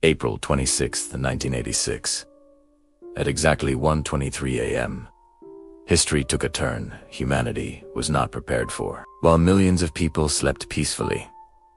April 26, 1986. At exactly 1:23 a.m., history took a turn humanity was not prepared for. While millions of people slept peacefully,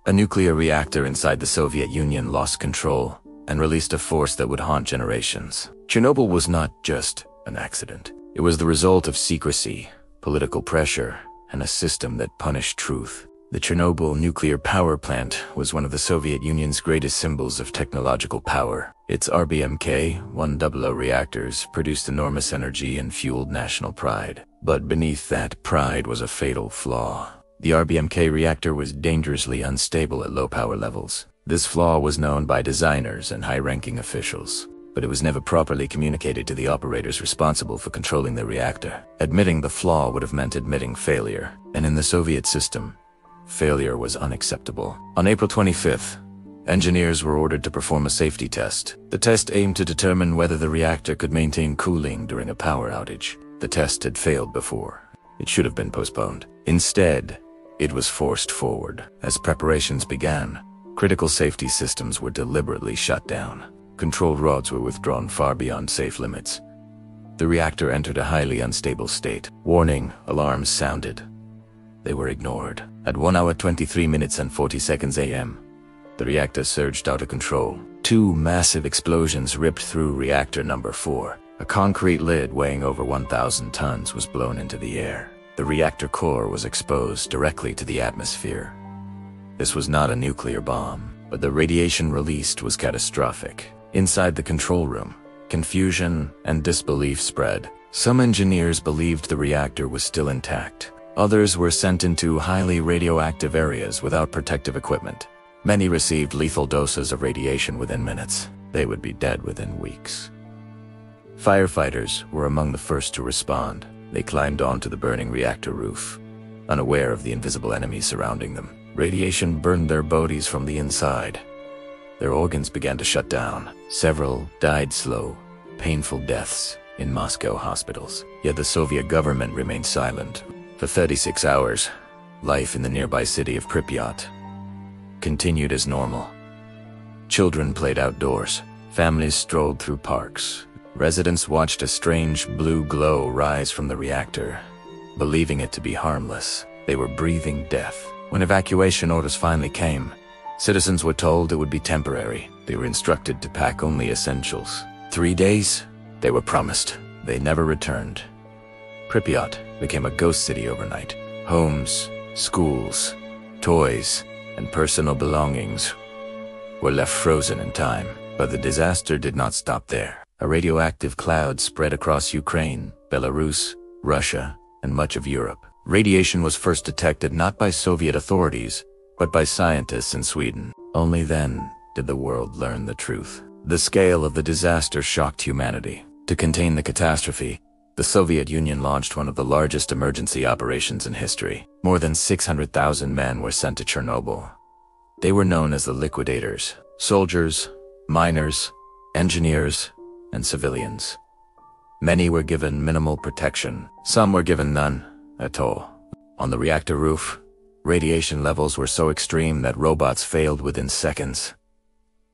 a nuclear reactor inside the Soviet Union lost control and released a force that would haunt generations. Chernobyl was not just an accident. It was the result of secrecy, political pressure, and a system that punished truth. The Chernobyl nuclear power plant was one of the Soviet Union's greatest symbols of technological power. Its RBMK 100 reactors produced enormous energy and fueled national pride. But beneath that pride was a fatal flaw. The RBMK reactor was dangerously unstable at low power levels. This flaw was known by designers and high-ranking officials, but it was never properly communicated to the operators responsible for controlling the reactor. Admitting the flaw would have meant admitting failure, and in the Soviet system, failure was unacceptable. On April 25th, engineers were ordered to perform a safety test. The test aimed to determine whether the reactor could maintain cooling during a power outage. The test had failed before. It should have been postponed. Instead, it was forced forward. As preparations began, critical safety systems were deliberately shut down. Control rods were withdrawn far beyond safe limits. The reactor entered a highly unstable state. Warning alarms sounded. They were ignored. At 1 hour 23 minutes and 40 seconds a.m., the reactor surged out of control. Two massive explosions ripped through reactor number 4. A concrete lid weighing over 1,000 tons was blown into the air. The reactor core was exposed directly to the atmosphere. This was not a nuclear bomb, but the radiation released was catastrophic. Inside the control room, confusion and disbelief spread. Some engineers believed the reactor was still intact. Others were sent into highly radioactive areas without protective equipment. Many received lethal doses of radiation within minutes. They would be dead within weeks. Firefighters were among the first to respond. They climbed onto the burning reactor roof, unaware of the invisible enemy surrounding them. Radiation burned their bodies from the inside. Their organs began to shut down. Several died slow, painful deaths in Moscow hospitals. Yet the Soviet government remained silent. For 36 hours, life in the nearby city of Pripyat continued as normal. Children played outdoors. Families strolled through parks. Residents watched a strange blue glow rise from the reactor, believing it to be harmless. They were breathing death. When evacuation orders finally came, citizens were told it would be temporary. They were instructed to pack only essentials. 3 days, they were promised. They never returned. Pripyat became a ghost city overnight. Homes, schools, toys, and personal belongings were left frozen in time. But the disaster did not stop there. A radioactive cloud spread across Ukraine, Belarus, Russia, and much of Europe. Radiation was first detected not by Soviet authorities, but by scientists in Sweden. Only then did the world learn the truth. The scale of the disaster shocked humanity. To contain the catastrophe, the Soviet Union launched one of the largest emergency operations in history. More than 600,000 men were sent to Chernobyl. They were known as the liquidators. Soldiers, miners, engineers, and civilians. Many were given minimal protection. Some were given none at all. On the reactor roof, radiation levels were so extreme that robots failed within seconds.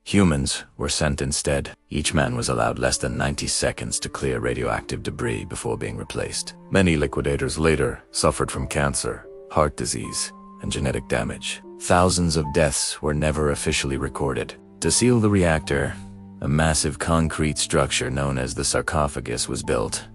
Humans were sent instead. Each man was allowed less than 90 seconds to clear radioactive debris before being replaced. Many liquidators later suffered from cancer, heart disease, and genetic damage. Thousands of deaths were never officially recorded. To seal the reactor, a massive concrete structure known as the sarcophagus was built.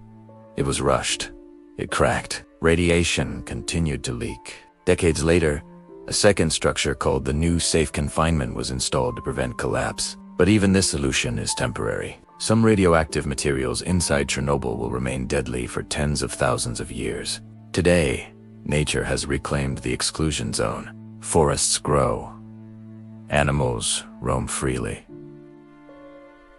It was rushed. It cracked. Radiation continued to leak. Decades later, a second structure called the new safe confinement was installed to prevent collapse. But even this solution is temporary. Some radioactive materials inside Chernobyl will remain deadly for tens of thousands of years. Today, nature has reclaimed the exclusion zone. Forests grow. Animals roam freely.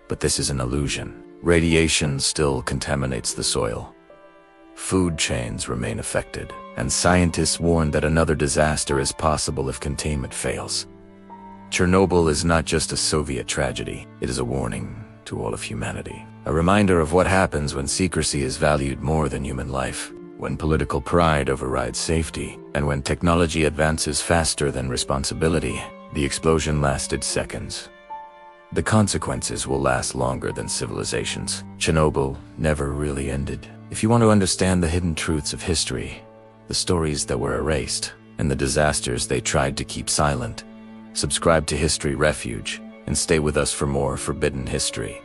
But this is an illusion. Radiation still contaminates the soil. Food chains remain affected, and scientists warn that another disaster is possible if containment fails. Chernobyl is not just a Soviet tragedy, it is a warning to all of humanity. A reminder of what happens when secrecy is valued more than human life, when political pride overrides safety, and when technology advances faster than responsibility. The explosion lasted seconds. The consequences will last longer than civilizations. Chernobyl never really ended. If you want to understand the hidden truths of history, the stories that were erased, and the disasters they tried to keep silent, subscribe to History Refuge and stay with us for more forbidden history.